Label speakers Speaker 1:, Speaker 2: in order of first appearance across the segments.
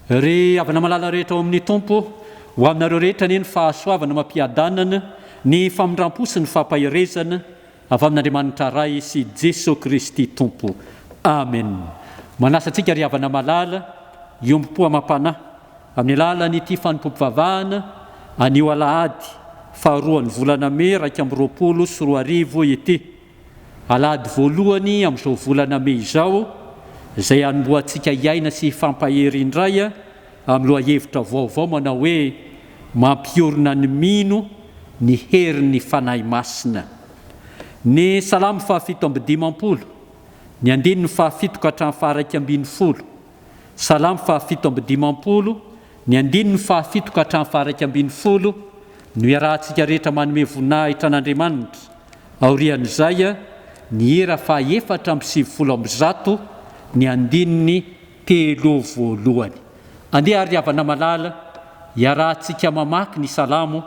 Speaker 1: Ry avana malala rehetra ao amin'ny tompo ho aminareo rehetra ne ny fahasoavana mampiadanana ny famindram-po sy ny fampahirezana avy amin'Andriamanitra ray sy Jesosy Kristy tompo. Amen. Manasa antsika ry havana malala iompo amam-panahy amin'ny alalan'ity fanompom-pivavahana anio alahady faharoan'ny volana May 2024 ity. Alahady voalohany amin'izao volana May izao izay anomboantsika iaina sy fampahery indray amin'ny lohahevitra vaovao manao hoe mampiorina ny mino ny herin'ny fanahy masina. Ny salamo 750, ny 750, salamo 750, ny 750 no iarahantsika rehetra manome voninahitra an'Andriamanitra aorian'izay ny hira 470 ny 3 voalohany. Andeha ary havana malala iarahantsika mamaky ny salamo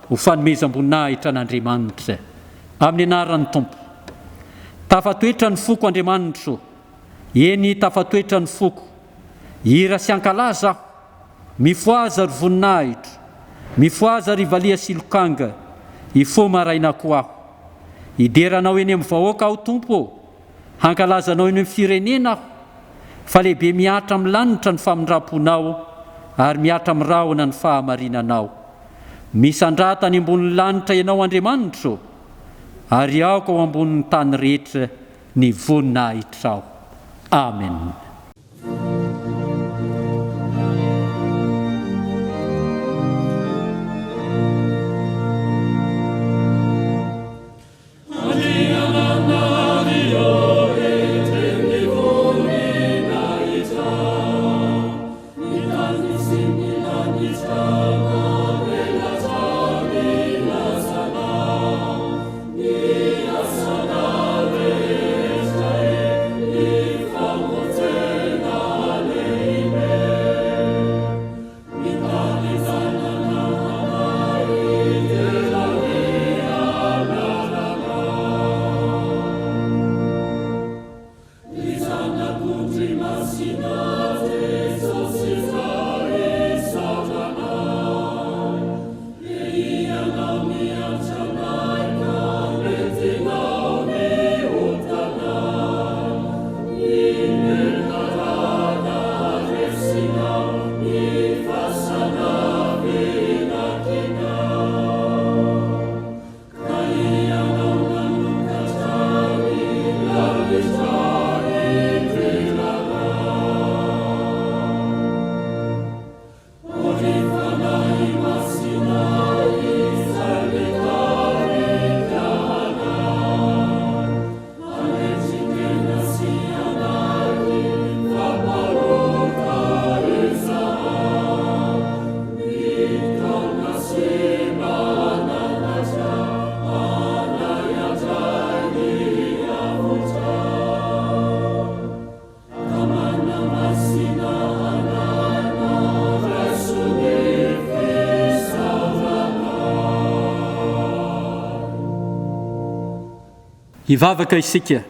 Speaker 1: ho fanomezam-boninahitra an'Andriamanitra amin'ny anaran'ny Tompo. Tafatoetra ny foko Andriamanitra, eny tafatoetra ny foko, hira sy ankalaza aho, mifoaza ry voninahitra, mifoaza ry valia sy lokanga, ifo maraina koa aho. Hideranao eny amin'ny vahoaka aho Tompo, hankalazanao eny amin'ny firenena aho, fa lehibe miatra amin'ny lanitra ny famindram-ponao ary miatra amin'ny rahona ny fahamarinanao. Misandrata ny ambonin'ny lanitra ianao Andriamanitra, ary aoko ao ambonin'ny tany rehetra ny voninahitra ao. Amen. Hivavaka isika,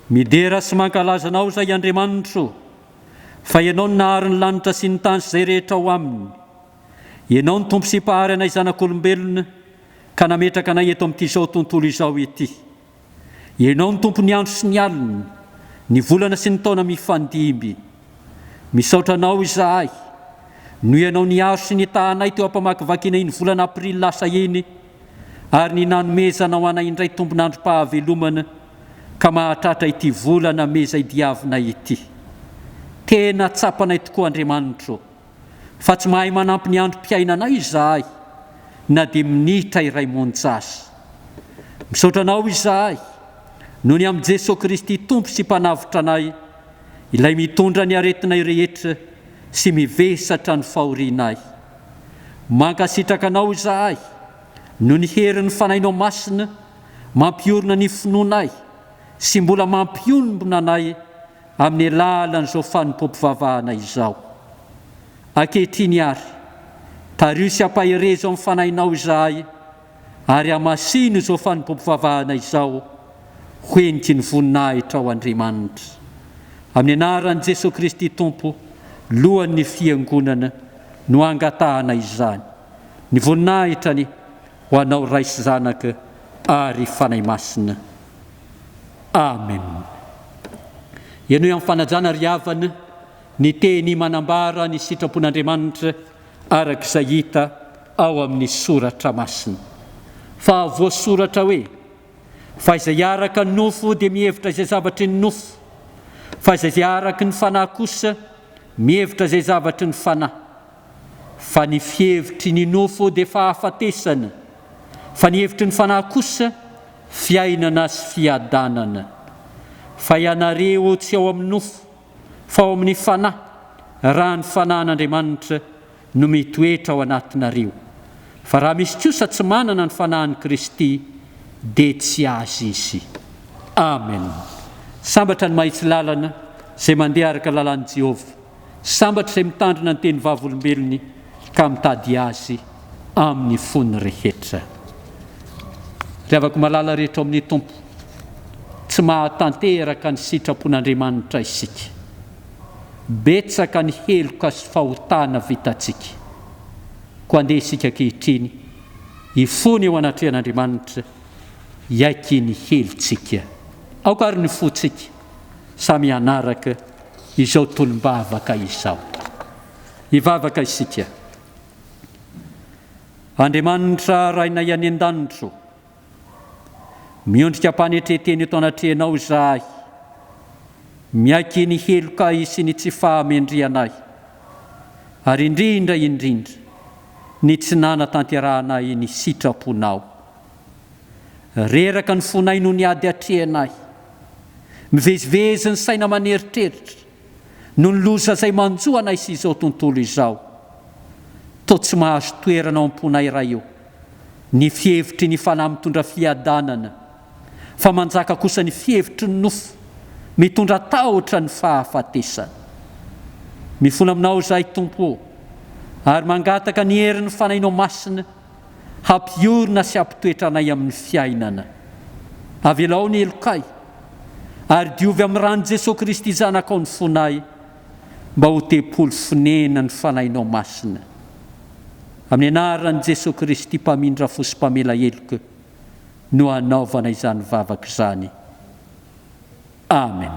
Speaker 1: midera sy mankalazanao zay Andriamanitra, fa ianao ny nahary ny lanitra sy ny tany sy zay rehetra ao aminy. Ianao ny tompo sy mpahary anay zanak'olombelona ka nametraka anay eto amin'ity izao tontolo izao ity. Ianao ny tompo ny andro sy ny alina, ny volana sy ny taona mifandimby. Misaotra anao izahay, no ianao ny aro sy ny tahanay teo ampamakivakiana iny volana aprily lasa iny, ary ny nanomezanao anay indray tombon'androm-pahavelomana ka mahatratra ity volana meza idiavina ity. Tena tsapanay tokoa Andriamanitra, fa tsy mahay manampy ny androm-piainanay izahay, na dia minitra iray monjasy. Misaotra anao izahay noho ny amin'i Jesosy Kristy tompo sy mpanavitra anay, ilay mitondra ny aretinay rehetra sy mivesatra ny fahorianay. Mankasitraka anao izahay noho ny herin'ny fanahinao masina mampiorina ny finoanay sy mbola mampiombona anay amin'ny alalan'izao fanompom-pivavahana izao. Ankehitriny ary, tario sy ampaherezo amin'ny fanahinao izahay, ary hamasino izao fanompom-pivavahana izao ho eniky ny voninahitra ao Andriamanitra. Amin'ny anaran'i Jesosy Kristy Tompo, lohan'ny fiangonana no angatahana izany. Ny voninahitrany ho anao Ray sy Zanaka ary fanahy masina. Amen. Ianao amin'ny fanajana ry havana ny teny manambara ny sitrapon'Andriamanitra arak'izay hita ao amin'ny soratra masina. Fa voasoratra hoe, fa izay araka ny nofo dia mihevitra izay zavatry ny nofo, fa izay araka ny fanahy kosa mihevitra izay zavatry ny fanahy. Fa ny fihevitry ny nofo dia fahafatesana, fa ny hevitry ny fanahy kosa fiainana sy fiadanana. Fa ianareo tsy ao amin'ny nofo, fa ao amin'ny fanahy, raha ny fanahin'Andriamanitra no mitoetra ao anatinareo. Fa raha misy kosa tsy manana ny fanahin'i Kristy, dia tsy azy izy. Amen. Sambatra ny mahitsy lalana izay mandeha araka lalàn'i Jehovah. Sambatra izay mitandrina ny teny vavolombelony ka mitady azy amin'ny fony rehetra. Ry havako malala rehetra ao amin'ny Tompo, tsy mahatanteraka ny sitrapon'Andriamanitra isika. Betsaka ny heloka sy fahotana vitantsika. Ko andeha isika ankehitriny, hifony eo anatrehan'Andriamanitra, iaiky ny helontsika. Aoka ary ny fontsika, samy anaraka izao tolom-bavaka izao. Hivavaka isika. Andriamanitra rainay any an-danitro, miondrika mpanetreteny eto anatrehanao izahay, miaiky ny heloka sy ny tsy fahamendrianay, ary indrindra ny tsy nanatanteranay ny sitraponao. Reraka ny fonay no ny ady atrehanay, mivezivezy ny saina maneritreritra no ny loza izay manjoanay sy izao tontolo izao. To tsy mahazo toerana ao am-ponay iray eo ny fihevitry ny fanahy mitondra fiadanana, fa manjaka kosa ny fihevitry ny nofo mitondra tahotra ny fahafatesana. Mifona aminao izahay Tompo, ary mangataka ny herin'ny fanahinao masina hampiorina sy hampitoetra anay amin'ny fiainana. Avelao ny elokay, ary diovy amin'ny ran'i Jesosy Kristy Zanakao ny fonay, mba ho te-polo fonena ny fanahinao masina. Amin'ny anaran'i Jesosy Kristy mpamindra fo sy mpamela heloka no anaovana izany vavaka izany. Amen.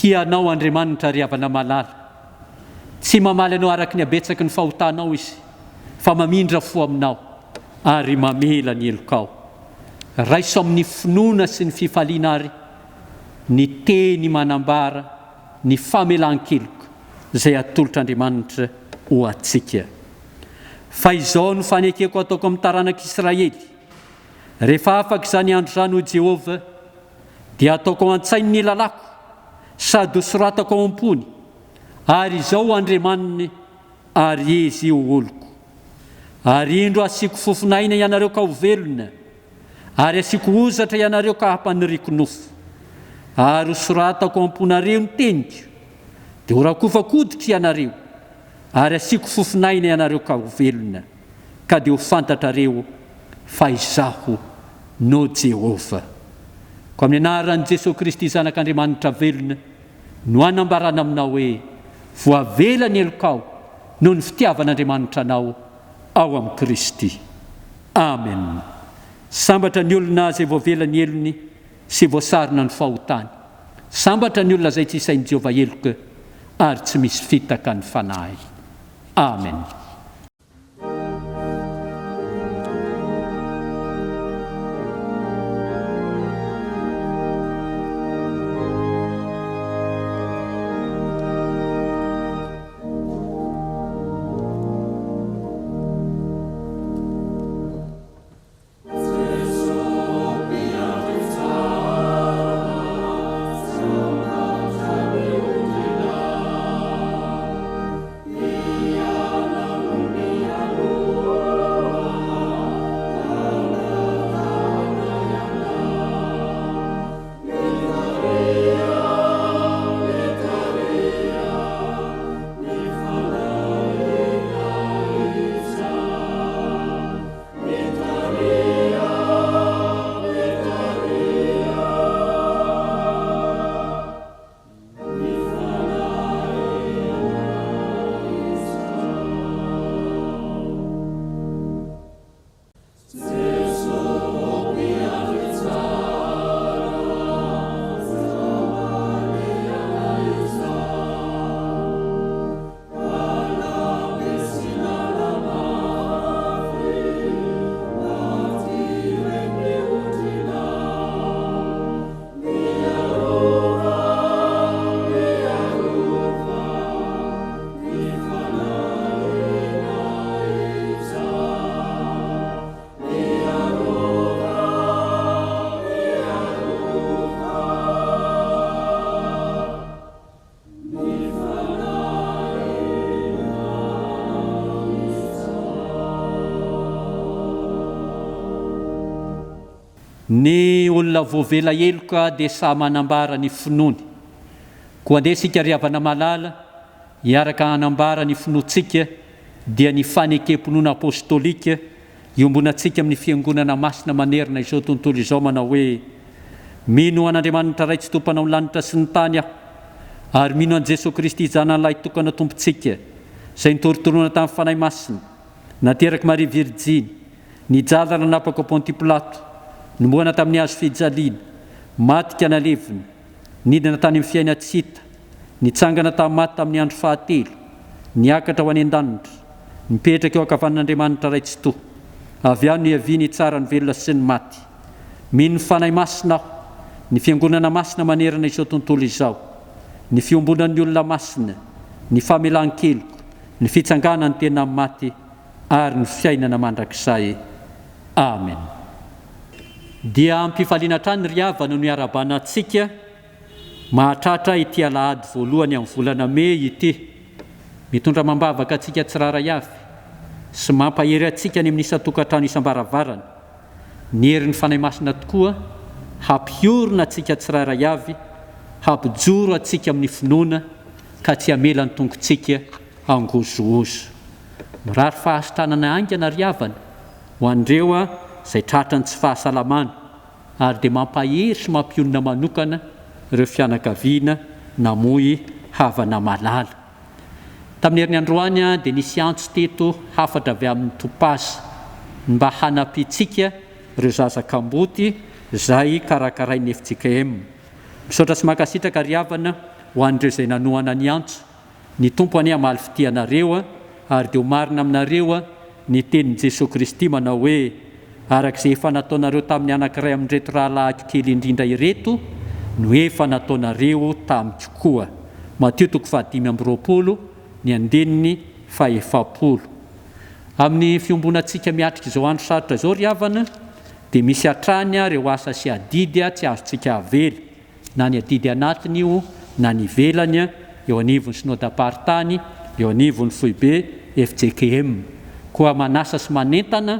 Speaker 1: tianao Andriamanitra ry havana malala. Tsy mamaly anao araka ny abetsaky ny fahotanao izy, fa mamindra fo aminao ary mamela ny elokao. Raiso amin'ny finoana sy ny fifaliana ary ny teny manambara ny famelan-keloka izay atolotr'Andriamanitra ho antsika. Fa izao no fanekeko ataoko amin'ny taranak'Israely. Rehefa afaka izany andro izany ho Jehovah, dia ataoko ao an-tsainy ny lalako sady soratako ao am-pony, ary izao Andriamaniny ary izy io oloko. Ary indro asiako fofinaina ianareo ka ho velona, ary asiako ozatra ianareo ka hampaniriako nofo. Ary soratako ao am-ponareo ny teniko, dia ho rakofakoditra ianareo, ary asiako fofinaina ianareo ka ho velona, ka dia ho fantatrareo fa izaho no Jehovah. Ko amin'ny anaran'i Jesosy Kristy zanak'Andriamanitra velona no anambarana aminao hoe voavela ny elokao noho ny fitiavan'Andriamanitra anao ao amin'ny Kristy. Amen. Sambatra ny olona izay voavela ny elony sy voasarona ny fahotany. Sambatra ny olona izay tsy isain'i Jehovah eloka ary tsy misy fitaka ny fanahy. Amen. Ny olona voavela eloka dia samy manambara ny finoany. Koa andeha sika ry havana malala, hiaraka hanambara ny finoantsika dia ny fanekem-pinoana apôstôlika iombonantsika amin'ny fiangonana masina manerina izao tontolo izao, manao hoe mino an'Andriamanitra ray tsy tompanao ny lanitra sy ny tany aho, ary mino an' Jesosy Kristy zanan'lahy tokana tompontsika izay nitorotoroana tamin'ny fanahy masina, nateraky Maria Virjiny, nijaly nanapaka Ponty Pilato, nimboana tamin'ny hazo fijaliana, matika nalevina, nidina tany amin'ny fiaina tsy hita, nitsangana tamin'ny maty tamin'ny andro fahatelo, niakatra ho any an-danitra, nipetraka eo ankavanan'Andriamanitra ray tsy toa, avy any niaviany tsara ny velona sy ny maty. Mino ny fanahy masina aho, ny fiangonana masina manerana izao tontolo izao, ny fiombonan'ny olona masina, ny famelan-keloko, ny fitsanganany tena amin'ny maty, ary ny fiainana mandrakizay. Amen. Dia ampifaliana trany ry havana no iarabanantsika mahatratra ity alahady voalohany amin'ny volana May ity, mitondra mambavaka atsika tsiraray avy sy mampahery atsika any amin'ny isa-tokantrano isam-baravarana. Ny herin'ny fanahy masina tokoa hampiorona atsika tsiraray avy, hampijoro atsika amin'ny finoana ka tsy hamela ny tongontsika angozogozo. Mirary fahasitranana aingana ry havana ho andreo izay tratrany tsy fahasalamana, ary dia mampahery sy mampionona manokana ireo fianakaviana namoy havana malala. Tamin'ny herin'ny androany dia nisy antso teto hafatra avy amin'ny Topaza mba hanapitsika ireo zazakamboty izay karakarain'ny FJKM. Misaotra sy mankasitraka ry havana ho an'ireo izay nanohana ny antso. Ny tompo any hamaly fitianareo ary dia ho marina aminareo ny tenin'i Jesosy Kristy manao hoe arak'izay efa nataonareo tamin'ny anankiray amin'ireto rahalahy kely indrindra ireto no efa nataonareo tamiko koa. Mateo 5:20 ny andeniny 7. Amin'ny fiombonantsika miatrika izao andro sarotra izao ry havana dia misy hatrany ireo asa sy adidy tsy azontsika avely, na ny adidy anatiny io na ny ivelany, eo anivon'ny synodam-paritany, eo anivon'ny foibe FJKM. Koa manasa sy manentana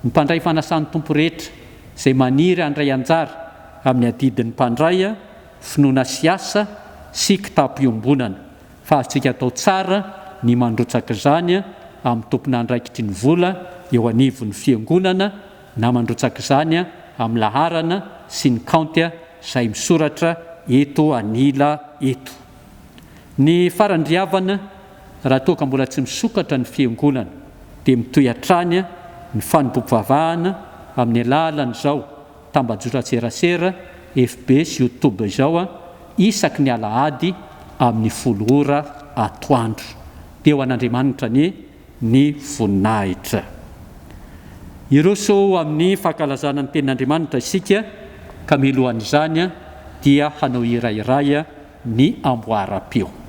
Speaker 1: ny mpandray fanasan'ny tompo rehetra izay maniry handray anjara amin'ny adidin'ny mpandray, finoana sy asa sy kitapo-iombonana. Fa azontsika atao tsara ny mandrotsaka izany amin'ny tompona andraikitry ny vola eo anivon'ny fiangonana, na mandrotsaka izany amin'ny laharana sy ny kaonty izay misoratra eto anila eto. Ny farany havana, raha toa ka mbola tsy misokatra ny fiangonana dia mitoy hatrany ny fanompoam-pivavahana amin'ny alalan'izao tambajotran-tserasera FB sy YouTube izao isaky ny alahady amin'ny 10 ora atoandro. Dia ho an'Andriamanitra ny voninahitra. Iroso amin'ny fankalazana ny tenin'Andriamanitra isika, ka milohan'izany dia hanao irairay ny amboara-peo.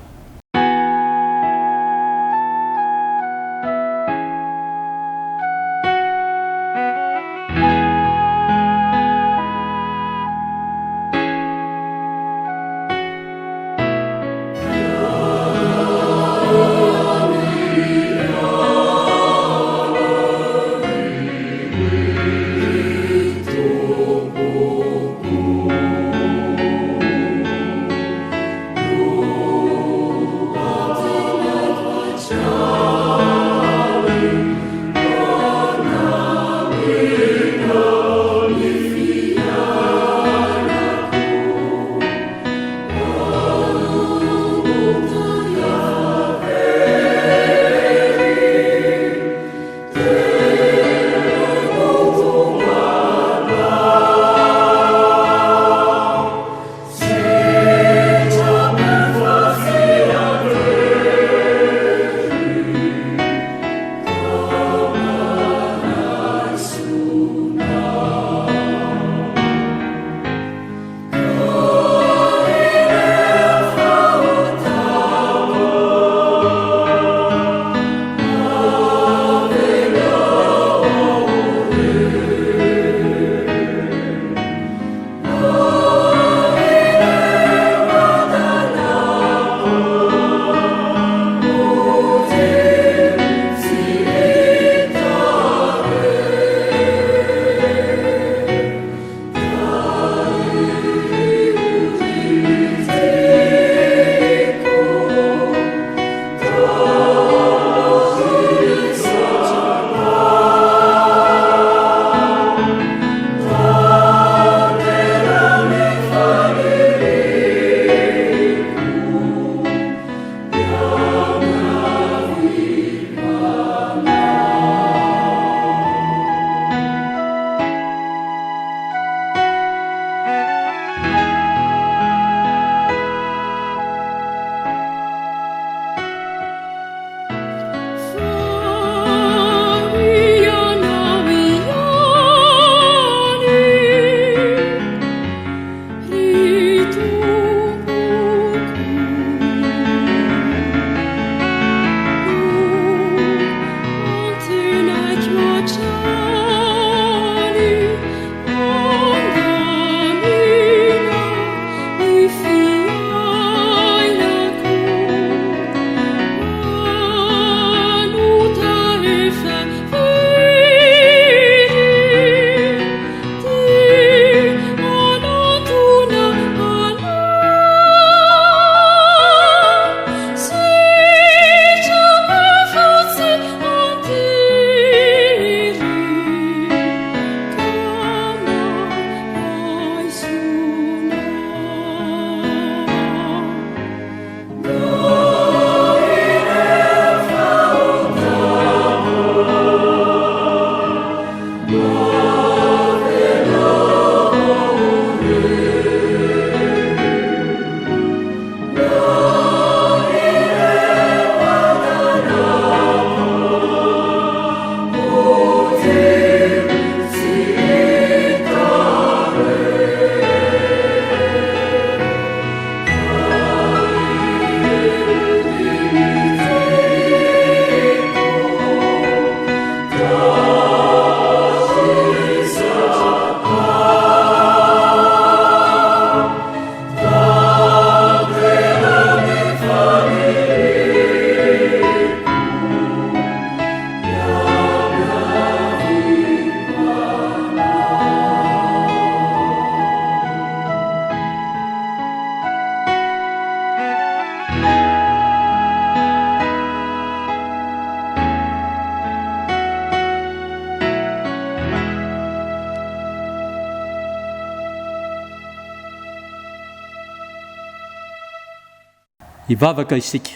Speaker 1: Ivavaka isika.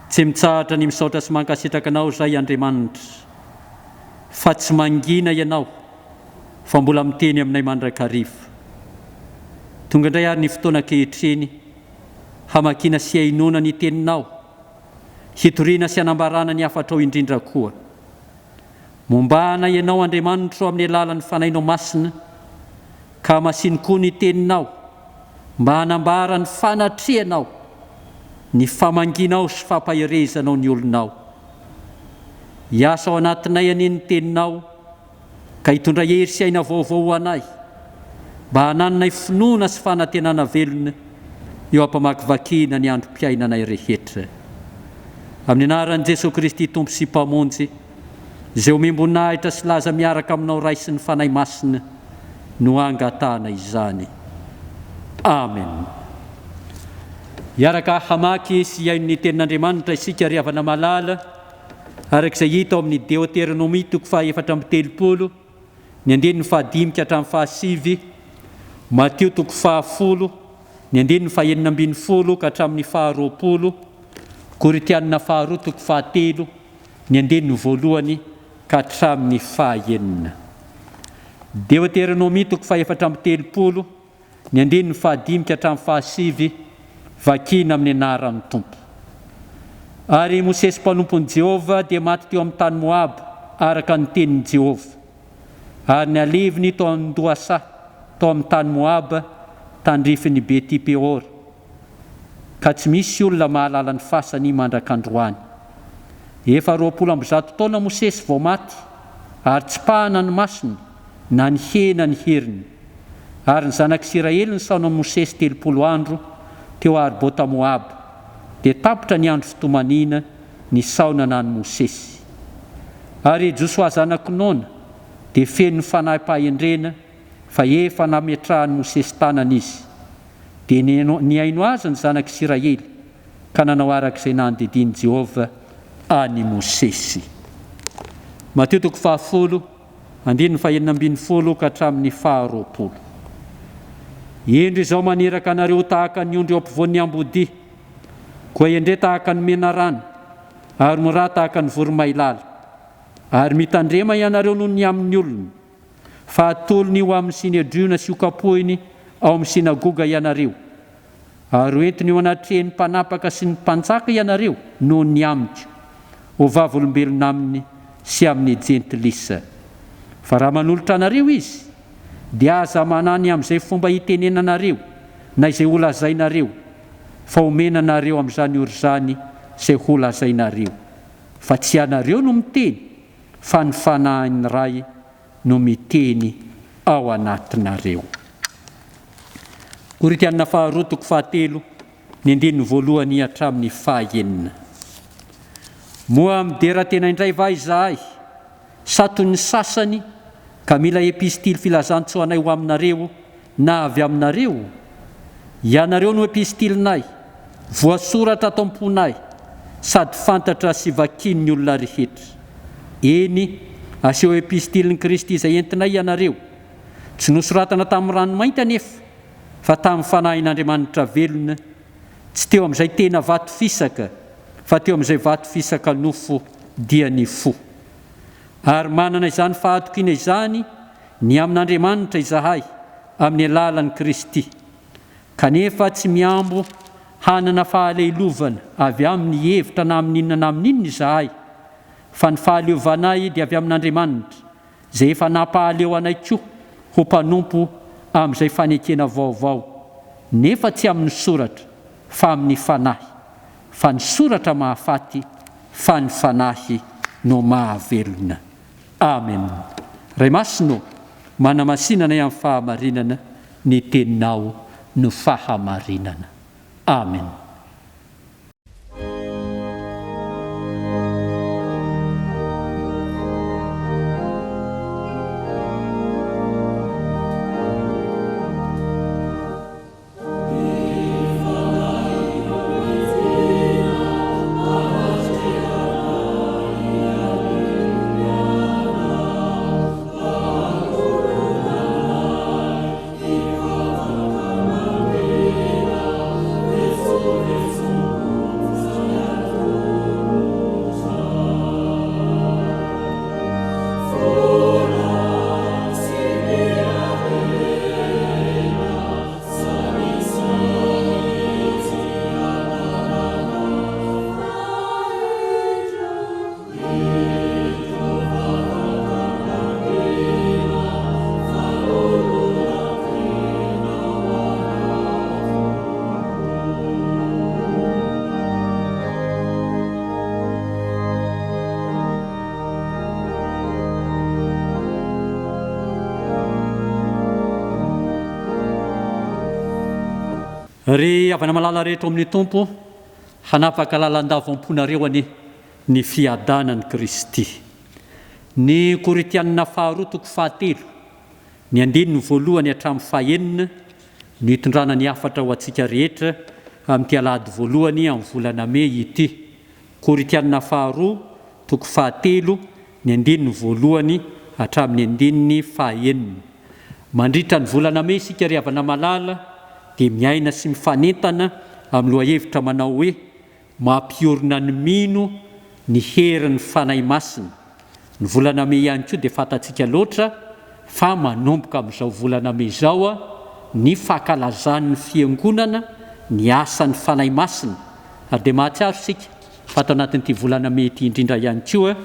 Speaker 1: Tsy mitsahatra ny misaotra sy mankasitraka anao zay Andriamanitra, fa tsy mangina ianao, fa mbola miteny aminay mandrakariva. Tonga indray ary ny fotoana ankehitriny, hamakina sy hainoana ny teninao, hitoriana sy hanambarana ny afatrao indrindra koa. Mombana ianao Andriamanitra amin'ny alalan'ny fanainao masina, ka masiny koa ny teninao, mba hanambara ny fanatrehanao, ny famanginao sy fampahirezanao ny olonao. Hiasa ao anatinay anie ny teninao, ka hitondra hery sy aina vaovao anay, mba hanananay finoana sy fanantenana velona eo ampamakivakiana ny androm-piainanay rehetra. Amin'ny anaran'i Jesosy Kristy Tompo sy Mpamonjy, izay omem-boninahitra sy laza miaraka aminao ray sy ny fanahy masina, no angatana izany. Amen. Iaraka hamaky sy iaino ny tenin'Andriamanitra isika ry havana malala, arak'izay hita ao amin'ny Deutéronomie 4:30, ny 15 hatramin'ny 7, Matteo 10, ny 9:20 ka hatramin'ny 20, Koritianina 2:7, ny 1 ka hatramin'ny 9. Deutéronomie 4:30, ny 15 ka hatramin'ny 7, vakina amin'ny anaran'ny Tompo. Ary Mosesy mpanompon'i Jehova dia maty teo amin'ny tany Moab araka ny tenin'i Jehova. Ary ny aleviny tao an-dohasa tao amin'ny tany Moab tandrifin'ny Beti-Peor. Ka tsy misy olona mahalala ny fasany mandrak'androany. Efa 20 taona Mosesy vao maty, ary tsy pahana ny masony na ny hena ny heriny. Ary ny zanak'Israely ny saonan'i Mosesy 30 andro teo Arbota Moab, dia tapitra ny andro fitomanina ny saonana ny Mosesy. Ary Josua zanak'i Nona dia feno ny fanahy-pahendrena, fa efa nametrahan'i Mosesy tanana izy. Dia niaino azy ny zanak'Israely, ka nanao arak'izay nandidiny Jehova any Mosesy. Matteo 10, 19 ka hatramin'ny 20. Endry izao maneraka anareo tahaka ny ondry eo ampovoan'ny ambodia, koa endre tahaka ny menarana, ary mora tahaka ny voromailala. Ary mitandrema ianareo noho ny amin'ny olona, fa atolony io amin'ny sinedriona sy okapohiny ao amin'ny sinagoga ianareo. Ary entiny eo anatrehany mpanapaka sy ny mpanjaka ianareo noho ny amiko, ho vavolombelona aminy sy amin'ny jentilisa. Fa raha manolotra anareo izy, dia aza manany amin'izay fomba hitenenanareo na izay holazainareo, fa omenanareo amin'izany ory zany izay holazainareo. Fa tsy anareo no miteny, fa ny fanahin'ny ray no miteny ao anatinareo. Koritianina 2:7, ny 1 hatramin'ny 9. Moa midera tena indray va izahay, sa toy ny sasany, ka mila epistily filazantsoanay ho aminareo na avy aminareo? Ianareo no epistilinay, voasoratra ato am-ponay, sady fantatra sy vakin'ny olona rehetra. Eny, aseho epistilin'i Kristy izay entinay ianareo, tsy nosoratana tamin'ny ranomainty anefa, fa tamin'ny fanahin'Andriamanitra velona, tsy teo amin'izay tena vato fisaka, fa teo amin'izay vato fisaka nofo dia ny fo. Ary manana izany fahatokiana izany ny amin'Andriamanitra izahay amin'ny alalan'i Kristy, kanefa tsy miambo hanana fahaleilovana avy amin'ny hevitra na amin'inona na amin'inona izahay, fa ny fahaleovanay dia avy amin'Andriamanitra, izay efa nampahaleo anay koa ho mpanompo amin'izay fanekena vaovao, nefa tsy amin'ny soratra, fa amin'ny fanahy. Fa ny soratra mahafaty, fa ny fanahy no mahavelona. Amen. Ray masino, manamasinana amin'ny fahamarinana, ny teninao no fahamarinana. Amen. ry avana malala rehetra amin'ny tompo hanapaka lalandavamponareo any ny fiadanany Kristy. Ny Koritianina 2:7 ny 1 hatramin'ny 9 ny hitondrana ny afatra ho antsika rehetra amin'ny alahady voalohany amin'ny volana May ity. Koritianina 2:7 ny 1 hatramin'ny 9. Mandritra ny volana May isika ry havana malala dia miaina sy mifanentana amin'ny lohahevitra manao hoe mampiorina ny mino ny herin'ny fanahy masina. Ny volana May ihany koa dia fantatsika loatra fa manomboka amin'izao volana May izao ny fankalazan'ny fiangonana ny asan'ny fanahy masina. Ary dia mahatsiaro isika fa tao anatin'ity volana May ity indrindra ihany koa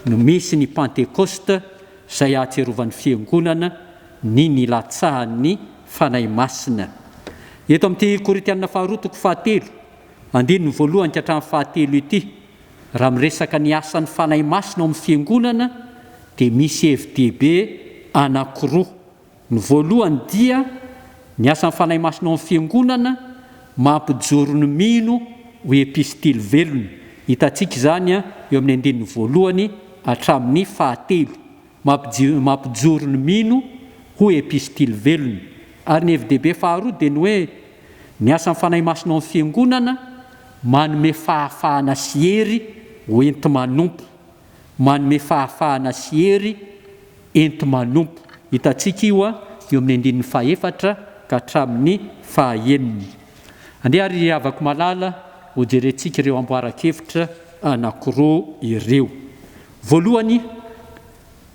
Speaker 1: no misy ny Pentekosta izay ahatserovan'ny fiangonana ny nilatsahan'ny fanahy masina. Eto amin'ity Koritianina 2:7 1 hatramin'ny 7 ity, raha miresaka ny asan'ny fanahy masina ao amin'ny fiangonana dia misy hevi-dehibe anankiroa. Ny voalohany dia ny asan'ny fanahy masina ao amin'ny fiangonana mampijoro ny mino ho epistily velona. Hitantsika izany eo amin'ny 1 hatramin'ny 7. Mampijoro ny mino ho epistily velona. Ary ny hevi-dehibe faharoa dia ny hoe ny asan'ny fanahy masina ao amin'ny fiangonana manome fahafahana sy hery ho enti-manompo. Manome fahafahana sy hery enti-manompo. Hitantsika io eo amin'ny 1 ka hatramin'ny 9. Andeha ary avako malala ho jerentsika ireo amboaran-kevitra anankiroa ireo. Voalohany,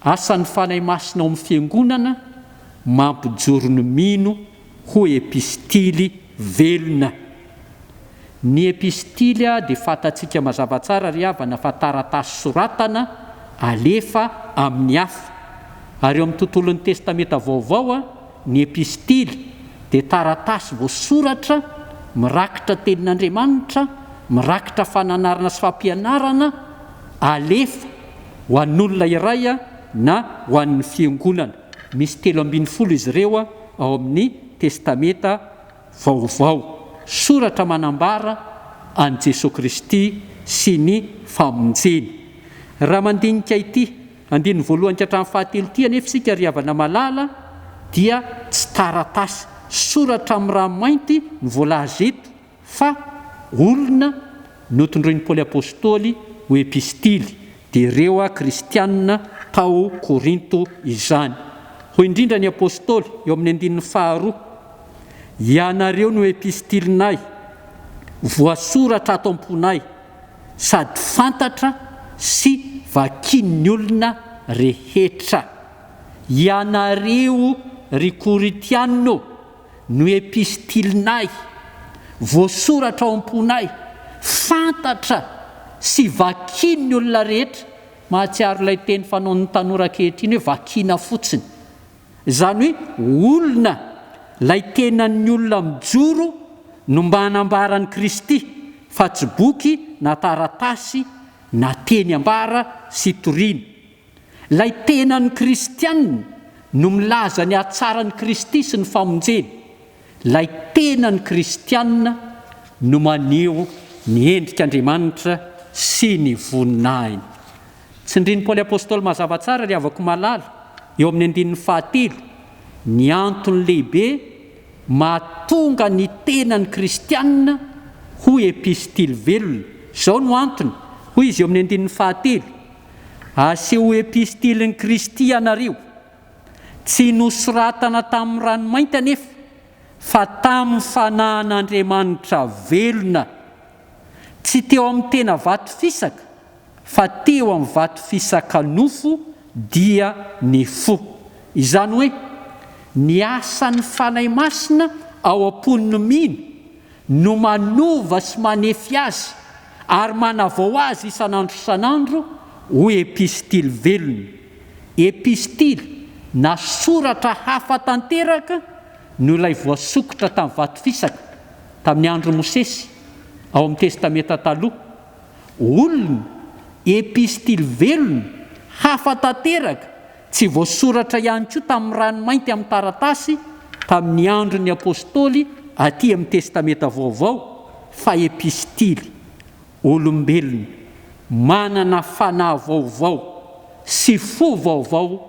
Speaker 1: asan'ny fanahy masina ao amin'ny fiangonana mampijoro ny mino ho epistily velona. Ny epistily dia fantatsika mazava tsara ry havana fa taratasy soratana alefa amin'ny hafa. Ary eo amin'ny tontolon'ny testameta vaovao ny epistily dia taratasy voasoratra mirakitra tenin'Andriamanitra, mirakitra fananarana sy fampianarana alefa ho an'olona iray na ho an'ny fiangonana. Misy 3:12 izy ireo ao amin'ny testameta vaovao. Soratra manambara an Jesosy Kristy sy ny famonjeny. Raha mandinika ity 1 ka hatramin'ny 7 ity anefa isika ry havana malala dia tsy taratasy, soratra amin'ny raha mainty ny voalaza eto fa olona notondroin'ny Paoly apôstôly ho epistily. Dia ireo kristianina tao Korinto izany. Ho indrindra ny apôstôly eo amin'ny 2 ianareo no epistilinay voasoratra ato am-ponay sady fantatra sy vakin'ny olona rehetra. Ianareo ry Koritiano no epistilinay voasoratra ao am-ponay fantatra sy vakin'ny olona rehetra. Mahatsiaro ilay teny fanaon'ny tanora ankehitriny hoe vakina fotsiny. Izany hoe olona lay tenan'ny olona mijoro no mba hanambaran'i Kristy fa tsy boky na taratasy na teny ambara sy torina. Lay tenan'ny kristianina no milaza ny hatsaran'i Kristy sy ny famonjeny. Lay tenan'ny kristianina no maneho ny endrik'Andriamanitra sy ny voninahiny. Tsindrin'ny Paoly apôstôly mazava tsara ry havako malala eo amin'ny 1 ny antony lehibe mahatonga ny tenan'ny kristianina ho epistily velona. Izao no antony, hoy izy eo amin'ny 1 aseho epistilyn'ny Kristy ianareo tsy nosoratana tamin'ny ranomainty anefa fa tamin'ny fanahin'Andriamanitra velona, tsy teo amin'ny tena vato fisaka fa teo amin'ny vato fisaka nofo dia ny fo. Izany hoe ny asan'ny fanahy masina ao am-pon'ny mino no manova sy manefy azy ary manavao azy isan'andro ho epistily velona. Epistily na soratra hafa tanteraka no ilay voasokotra tamin'ny vato fisaka tamin'ny andro Mosesy ao amin'ny testameta taloha. Olona epistily velona hafa tanteraka tsy voasoratra ihany koa tamin'ny ranomainty amin'ny taratasy tamin'ny andron'ny apôstôly aty amin'ny testamenta vaovao fa epistily olombelona manana fanahy vaovao sy fo vaovao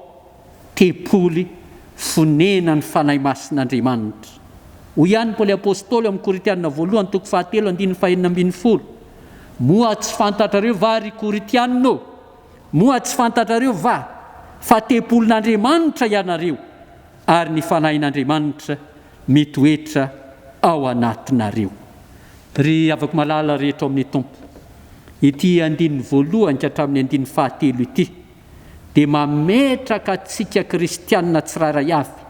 Speaker 1: tepoly fonena ny fanahy masin'Andriamanitra. Ho ihany Paoly apôstôly amin'ny Koritianina voalohany 4:9-10. Moa tsy fantatrareo va ry Koritianina, moa tsy fantatrareo va fa tepolin'Andriamanitra ianareo ary ny fanahin'Andriamanitra mitoetra ao anatinareo. Ry avako malala rehetra amin'ny tompo, ity 9 ka hatramin'ny 9 ity dia mametraka antsika kristianina tsirairay avy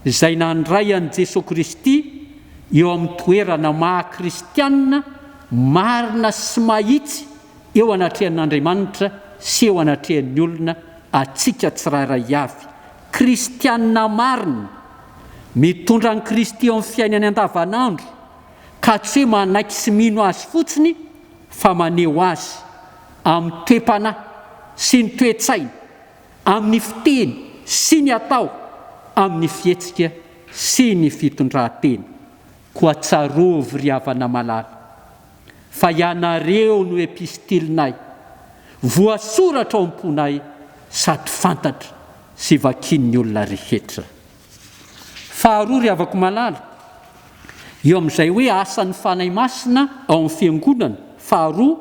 Speaker 1: izay nandray an'i Jesosy Kristy eo amin'ny toerana maha-kristianina marina sy mahitsy eo anatrehan'Andriamanitra sy eo anatrehan'ny olona, atsika tsirairay avy kristianina marina mitondra an'i Kristy eo amin'ny fiainany andavanandro, ka tsy hoe manaiky sy mino azy fotsiny fa maneho azy amin'ny toe-panahy sy ny toe-tsaina, amin'ny fiteny sy ny atao, amin'ny fihetsika sy ny fitondran-tena. Koa tsarovy ry havana malala fa ianareo no epistilinay, voasoratra ao am-ponay sady fantatra sy vakin'ny olona rehetra. Faharoa ry havako malala, eo amin'izay hoe asan'ny fanahy masina ao amin'ny fiangonana. Faharoa,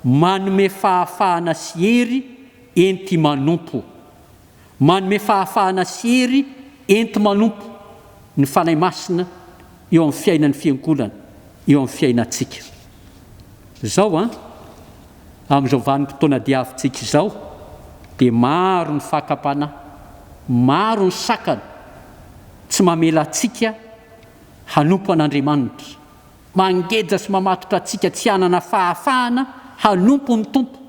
Speaker 1: manome fahafahana sy hery enty manompo. Manome fahafahana sy hery enty manompo ny fanahy masina eo amin'ny fiainan'ny fiangonana, eo amin'ny fiainantsika. Zao amin'izao vanim-potoana diavintsika izao dia maro ny fakapana, maro ny sakana tsy mamela atsika hanompo an'Andriamanitra, mangeja sy mamatotra atsika tsy hanana fahafahana hanompo ny tompo.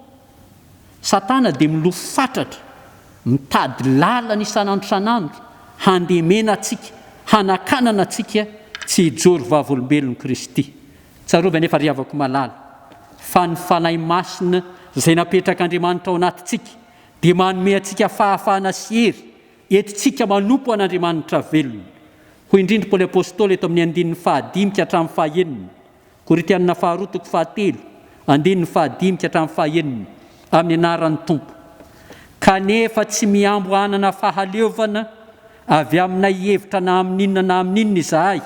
Speaker 1: Satana dia milofo fatratra, mitady lalana isan'andro isan'andro handemena atsika, hanakanana atsika tsy hijory vavolombelon'i Kristy. Tsarovy anefa ry havako malala fa ny fanahy masina izay napetrak'Andriamanitra ao anatintsika dia manome atsika fahafahana sy hery entintsika manompo an'Andriamanitra velona. Ho indrindra Paoly apôstôly eto amin'ny 5 ka hatramin'ny 9, Koritianina faharoa 7, 5 ka hatramin'ny 9, amin'ny anaran'ny tompo. Kanefa tsy miambo hanana fahaleovana avy aminay hevitra na amin'inona na amin'inona izahay,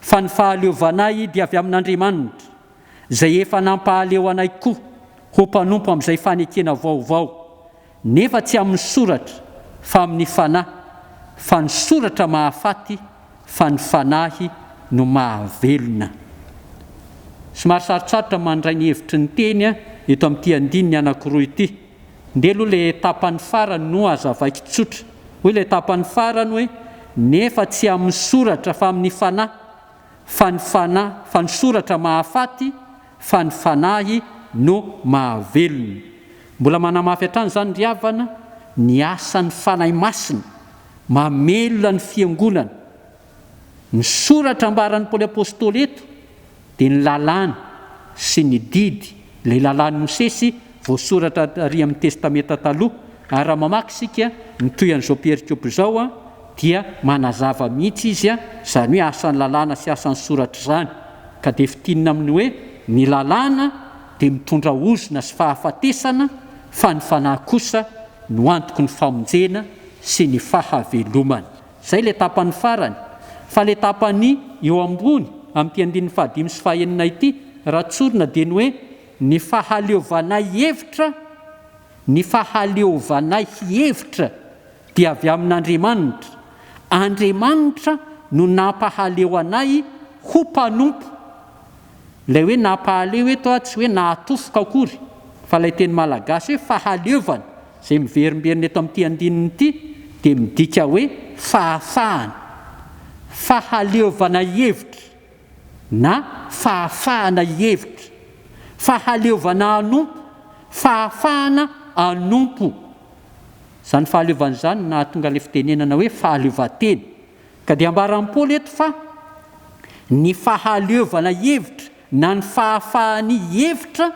Speaker 1: fa ny fahaleovanay dia avy amin'Andriamanitra izay efa nampahaleo anay koa ho mpanompo amin'izay fanekena vaovao, nefa tsy amin'ny soratra fa amin'ny fanahy, fa ny soratra mahafaty fa ny fanahy no mahavelona. Somary sarotsarotra mandray ny hevitry ny teny eto amin'ity andininy anankiroa ity. Ndeha aloha ilay tapany farany no azavaiko tsotra hoe ilay tapany farany hoe nefa tsy amin'ny soratra fa amin'ny fanahy, fa ny soratra mahafaty fa ny fanahy no mahavelona. Mbola manamafy hatrany zany ry havana ny asan'ny fanahy masina mamelona ny fiangonana. Ny soratra ambaran'ny Paoly apôstôly eto dia ny lalàna sy ny didy, ilay lalàn'i Mosesy voasoratra ary amin'ny testamenta taloha. Ary raha mamaky isika ny toy an'izao perikopy izao dia manazava mihitsy izy zany hoe asan'ny lalàna sy asan'ny soratra zany, ka dia fitinina amin'ny hoe ny lalàna dia mitondra ozona sy fahafatesana, fa ny fanahy kosa no antoko ny famonjena sy ny fahavelomana. Zay le tapany farany. Fa le tapany eo ambony amin'ny 5 sy 9 ity raha tsorina dia ny hoe ny fahaleovanay hevitra, ny fahaleovanay hevitra dia avy amin'Andriamanitra. Andriamanitra no nampahaleo anay ho mpanompo. Ilay hoe nampahaleo eto tsy hoe nahatofoka akory, fa ilay teny malagasy hoe fahaleovana izay miverimberina eto amin'ity andininy ity dia midika hoe fahafahana, fahaleovana hevitra na fahafahana hevitra, fahaleovana hanompo, fahafahana hanompo. Zany fahaleovana zany nahatonga ilay fitenenana hoe fahaleovan-tena. Ka dia ambaran'ny Paoly eto fa ny fahaleovana hevitra na ny fahafahany hevitra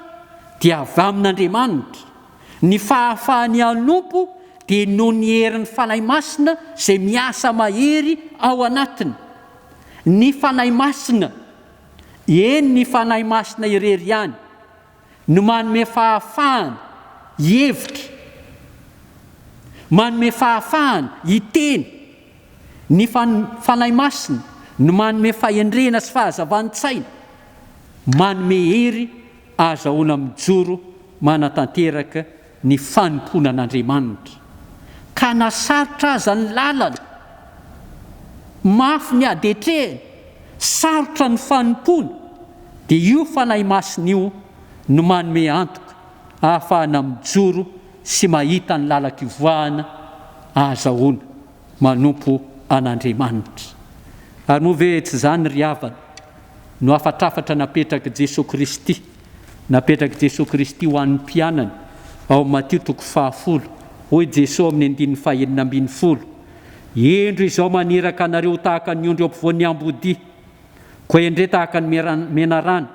Speaker 1: dia avy amin'Andriamanitra. Ny fahafahany hanompo dia noho ny herin'ny fanahy masina izay miasa mahery ao anatiny. Ny fanahy masina, eny ny fanahy masina irery ihany no manome fahafahana hevitra, manome fahafahana hiteny. Ny fanahy masina no manome fahendrena sy fahazavan-tsaina, manome hery azahoana mijoro manatanteraka ny fanompona an'Andriamanitra. Ka nasarotra aza ny lalana, mafy ny adetrehany, sarotra ny fanompona, dia io fanahy masina io no manome antoka ahafahana mijoro sy mahita ny lalak'ivoahana azahoana manompo an'Andriamanitra. Ary moa ve tsy izany ry havana no afatrafatra napetraka Jesosy Kristy, napetraka Jesosy Kristy ho an'ny mpianany ao Matio 10, hoy Jesosy amin'ny 9:12, endro izao maniraka anareo tahaka ny ondry eo ampovoan'ny ambodia, koa endre tahaka ny menarana,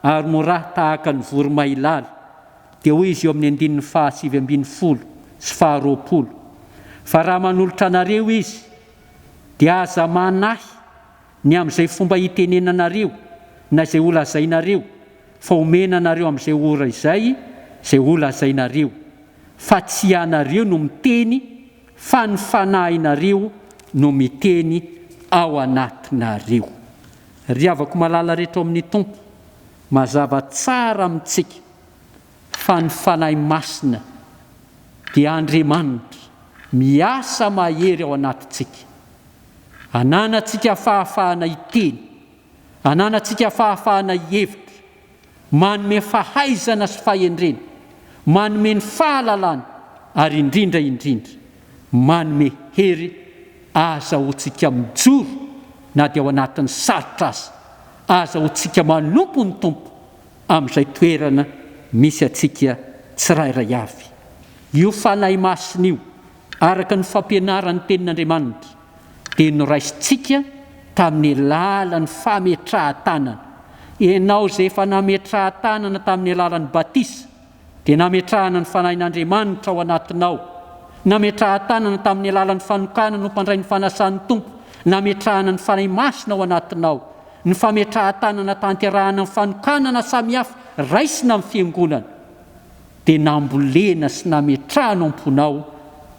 Speaker 1: ary morahy tahaka ny voromailala. Dia hoy izy eo amin'ny 9:7 sy 20, fa raha manolotra anareo izy, dia aza manahy ny amin'izay fomba hitenenanareo na izay holazainareo, fa omena anareo amin'izay ora izay holazainareo, fa tsy ianareo no miteny, fa ny fanahinareo no miteny ao anatinareo. Ry havako malala rehetra amin'ny Tompo, mazava tsara amintsika fa ny fanahy masina dia Andriamanitra miasa mahery ao anatintsika, ananantsika fahafahana hiteny, ananantsika fahafahana hevitra, manome fahaizana sy fahendrena, manome ny fahalalana, ary indrindra manome hery azahoantsika mijoro na dia ao anatin'ny sarotra aza, azahoantsika manompo ny Tompo amin'izay toerana misy atsika tsirairay avy. Io fanahy masina io, araka ny fampianaran'ny tenin'Andriamanitra, dia noraisitsika tamin'ny alalan'ny fametrahan-tanana. Ianao izay efa nametrahan-tanana tamin'ny alalan'ny batisa, dia nametrahana ny fanahin'Andriamanitra ao anatinao, nametrahan-tanana tamin'ny alalan'ny fanokana no mpandray ny fanasan'ny Tompo, nametrahana ny fanahy masina ao anatinao, ny fametrahan-tanana tanterahana ny fanokanana samihafa raisina amin'ny fiangonana, dia nambolena sy nametrahana amponao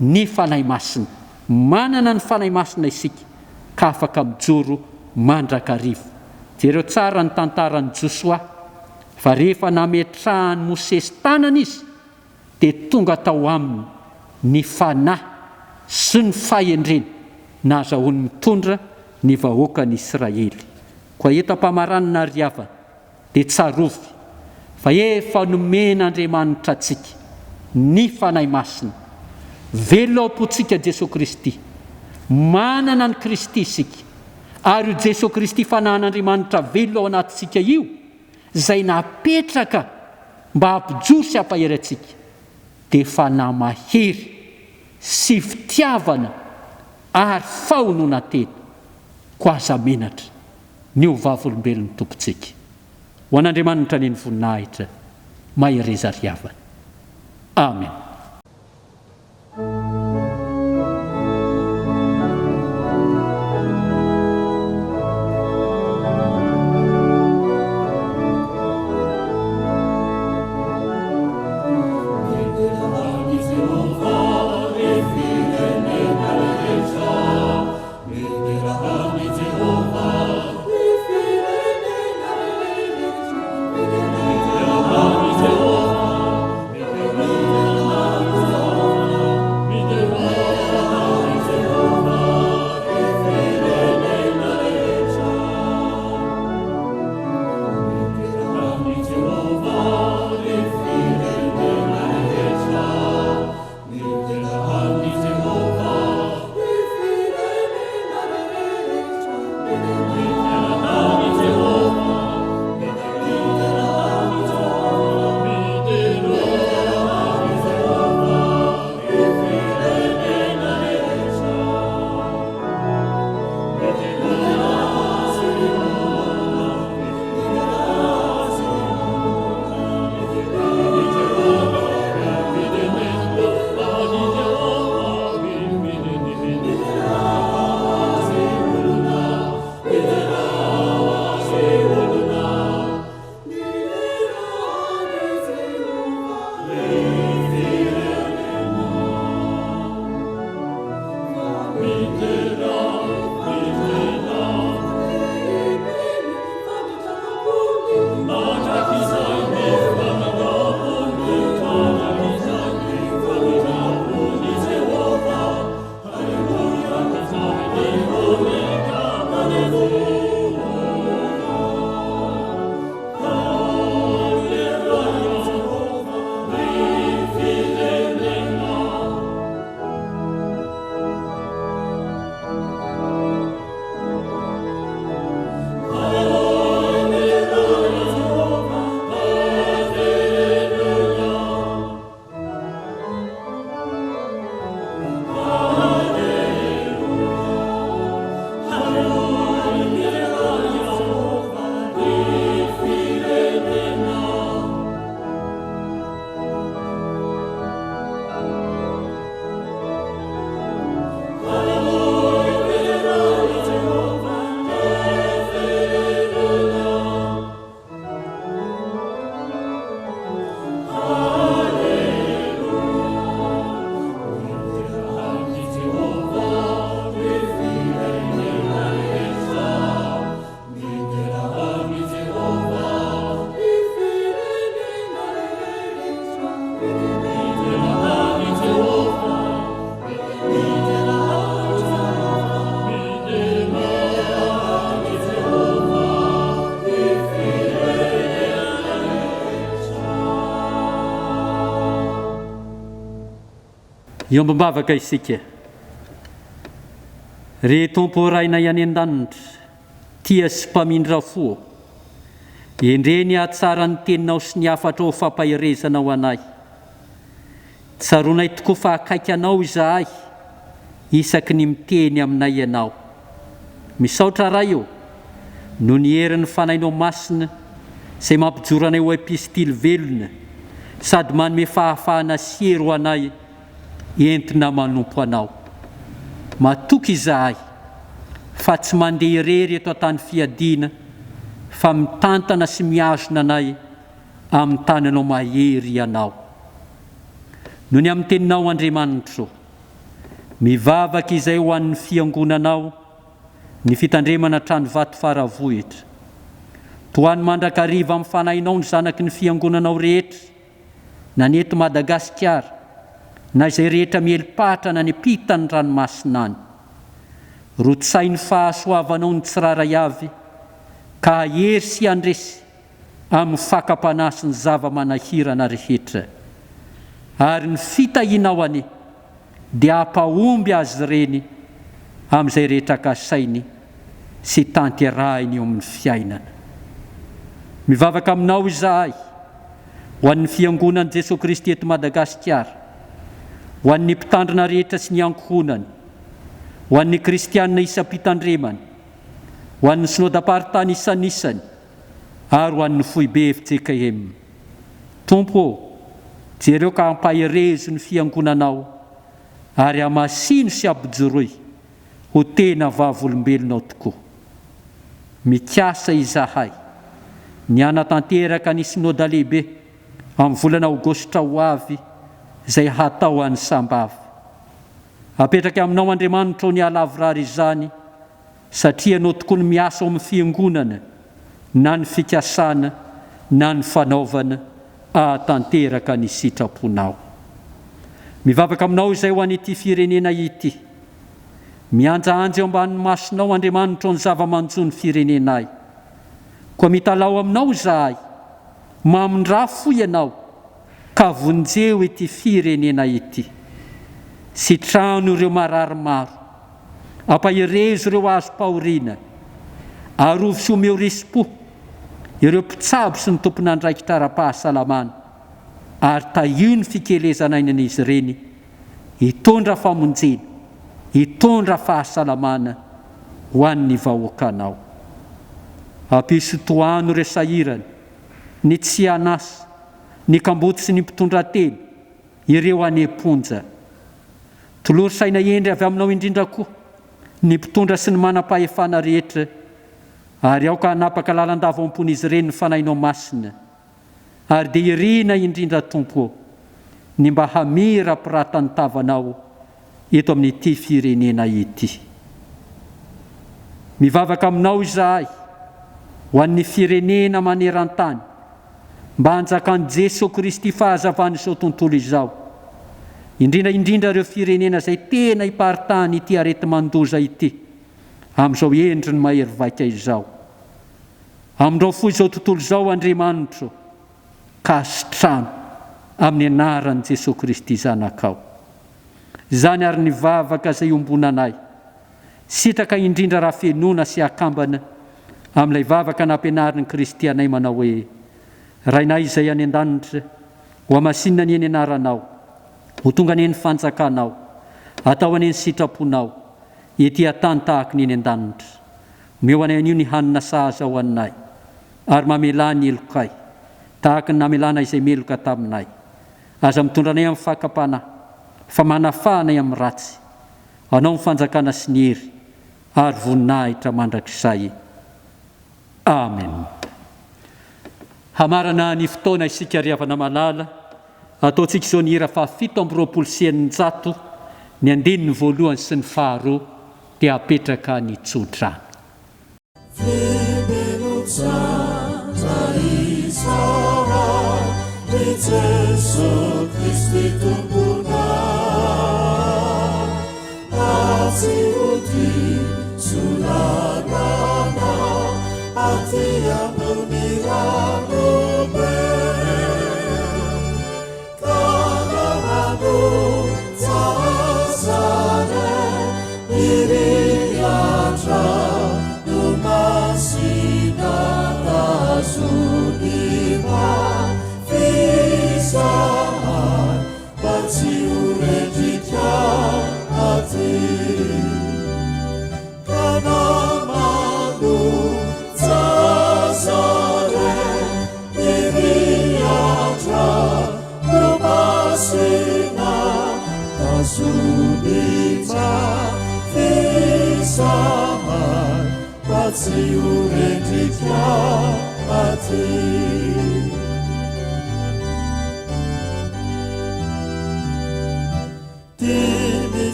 Speaker 1: ny fanahy masina. Manana ny fanahy masina isika ka afaka mijoro mandrakarivo. Jereo tsara ny tantaran'i Josoa, fa rehefa nametrahany Mosesy tanana izy, dia tonga tao aminy ny fanahy sy ny fahendrena nahazahoany mitondra ny vahoakan'i Israely. Koa eto am-pamaranana ry havana, dia tsarovy fa efa nomen'Andriamanitra antsika ny fanahy masina. Velona ao am-pontsika Jesosy Kristy, manana ny Kristy isika, ary io Jesosy Kristy fanan'Andriamanitra velona ao anatintsika io, izay napetraka mba hampijoro sy hampahery antsika, dia fanamahery sy fitiavana ary fahonona tena ko aza menatra ny ho vavolombelon'ny tompontsika. Ho an'Andriamanitra ny voninahitra mahireza ry havana. Amen. Miombambavaka isika. Re tompo raina ihany an-danitra, tia sy mpamindra fo, endreny ahatsara ny teninao sy ny afatra ho fampahirezanao anay. Tsaronay tokoa fa akaiky anao izahay, isaky ny miteny aminay ianao. Misaotra ray io, no ny herin'ny fanainao masina, izay mampijoro anay ho epistily velona, sady manome fahafahana sery ho anay, entina manompo anao. Matoky izahay, fa tsy mandeha irery eto an-tany fiadiana, fa mitantana sy miazona anay amin'ny tananao mahery ianao. Noho ny amin'ny teninao Andriamanitra, mivavaka izay ho an'ny fiangonanao, ny fitandremana trano vato faravohitra. Toany mandrakariva amin'ny fanahinao ny zanaky ny fiangonanao rehetra, na ny eto Madagasikara, na izay rehetra mielipahatra na ny pitany ranomasina any. Rotsay ny fahasoavanao ny tsiraray avy, ka ahery sy andresy amin'ny fakapanahy ny zava-manahirana rehetra. Ary ny fitahinao ane, dia ampahomby azy reny amin'izay rehetra kasainy sy tanterahiny eo amin'ny fiainana. Mivavaka aminao izahay, ho an'ny fiangonan'i Jesosy Kristy eto Madagasikara, ho an'ny mpitandrina rehetra sy ny ankohonany, ho an'ny kristianina isam-pitandremany, ho an'ny synodam-paritany isanisany, ary ho an'ny foibe FJKM. Tompo, jereo ka ampahirezo ny fiangonanao, ary amasino sy ampijoroy ho tena vavolombelonao tokoa. Mikasa izahay, ny anatanteraka ny synoda lehibe amin'ny volana Aogositra ho avy, izay hatao an'ny sambava. Apetraka aminao Andriamanitra ny alavrary izany, satria anao tokoa ny miasa ao amin'ny fiangonana, na ny fikasana, na ny fanaovana, ahatanteraka ny sitraponao. Mivavaka aminao izay ho an'ity firenena ity, mianjaanja eo ambanin'ny masonao Andriamanitra ny zava-manjo ny firenenay. Koa mitalao aminao izahay, mamindra fo ianao, ka vonjeo ity firenena ity. Sitrano ireo marary maro, ampahirezo ireo azo pahoriana, arovo sy omeo rispo ireo mpitsabo sy ny tompon'andraikitra ara-pahasalamana, ary tahio ny fikelezanainan'izy ireny, hitondra famonjena, hitondra fahasalamana ho an'ny vahoakanao. Ampisy toano ireo sahirana, ny tsy anasa, ny kamboty sy ny mpitondra teny, ireo aneponja. Tolory saina endry avy aminao indrindra koa ny mpitondra sy ny manam-pahefana rehetra, ary aoka hanapaka lalandava-ompon'izy ireny ny fanainao masina, ary dia irina indrindra Tompo, ny mba hamira piratany tavanao eto amin'ity firenena ity. Mivavaka aminao izahay, ho an'ny firenena maneran-tany, mba hanjakan'i Jesosy Kristy fahazavan'izao tontolo izao, indrindra ireo firenena izay tena hiparitany ity areti-mandoza ity, amin'izao endriny mahery vaika izao. Amin'irao foy izao tontolo izao Andriamanitra, ka sitrano amin'ny anaran'i Jesosy Kristy zanakao. Izany ary ny vavaka izay ombonanay, sitraka indrindra raha fenona sy akambana amin'ilay vavaka nampianarin'ny kristianay manao hoe: Rainay izay any an-danitra, ho amasinina ny eny anaranao, ho tonga ny eny fanjakanao, atao any eny sitraponao, ety an-tany tahaka ny eny an-danitra. Omeo anay anio ny hanina sahaza ho anay, ary mamelà ny elokay, tahaka ny namelàna izay meloka taminay. Aza mitondra anay amin'ny fakapanahy, fa manafahanay amin'ny ratsy. Anao ny fanjakana sy ny hery, ary voninahitra mandrakizay. Amen. Hamarana ny fotoana isika riavana malala, ataontsika izao ny hira fa 720 ny andininy voalohany sy ny faharoa, dia apetraka ny tsodrano.
Speaker 2: Jesosy Kristy tompona, atsioti sulanana, ati amin'ny ranombe, kanarano tsy ho rendrika aty ka namalo Zazare iriatra no masina tazomitra fisamay fa tsy ho rendrika aty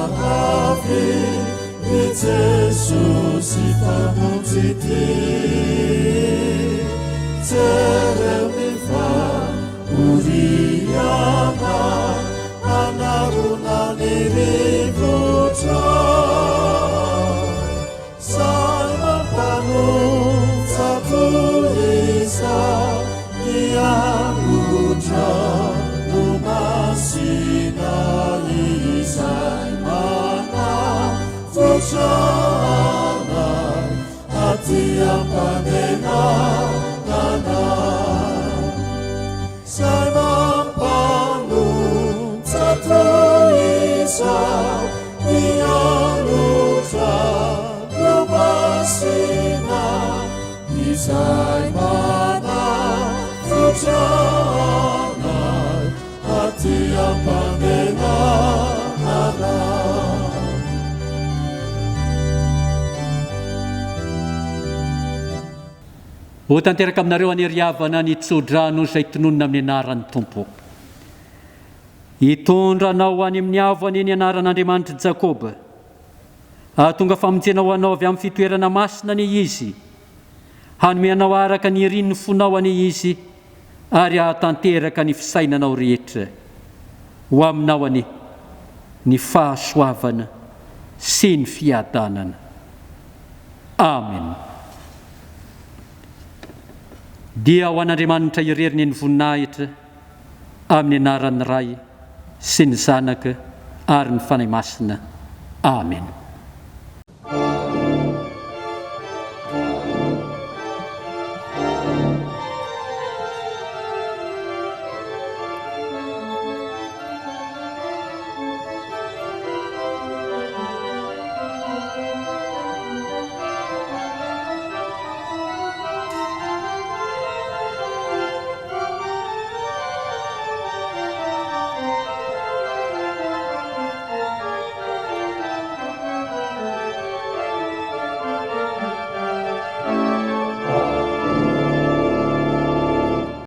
Speaker 2: Nakahave ni Jesus ifamonjy ty Jeremifa uriana anarona ny rivotra Zay mampanonja tohiza ny angotra no masina izay manavotrana aty ampanenanana Zay mampanonja tohiza ny angotra no masina izay manavotrana aty ampanenanana
Speaker 1: Ho tanteraka aminareo aneriavana ny tsodrano izay tononona amin'ny anaran'ny Tompo. Hitondranao any amin'ny avany ny anaran'Andriamanitra Jakoba. Ahatonga famonjena ho anao avy amin'ny fitoerana masina ny izy. Hanome anao araka ny herin'ny fonao any izy ary ahatanteraka ny fisainanao rehetra. Ho aminao any ny fahasoavana sy ny fiadanana. Amen. Dia ho an'Andriamanitra ireriny ny voninahitra amin'ny anaran'ny Ray sy ny Zanaka ary ny Fanahy Masina. Amen.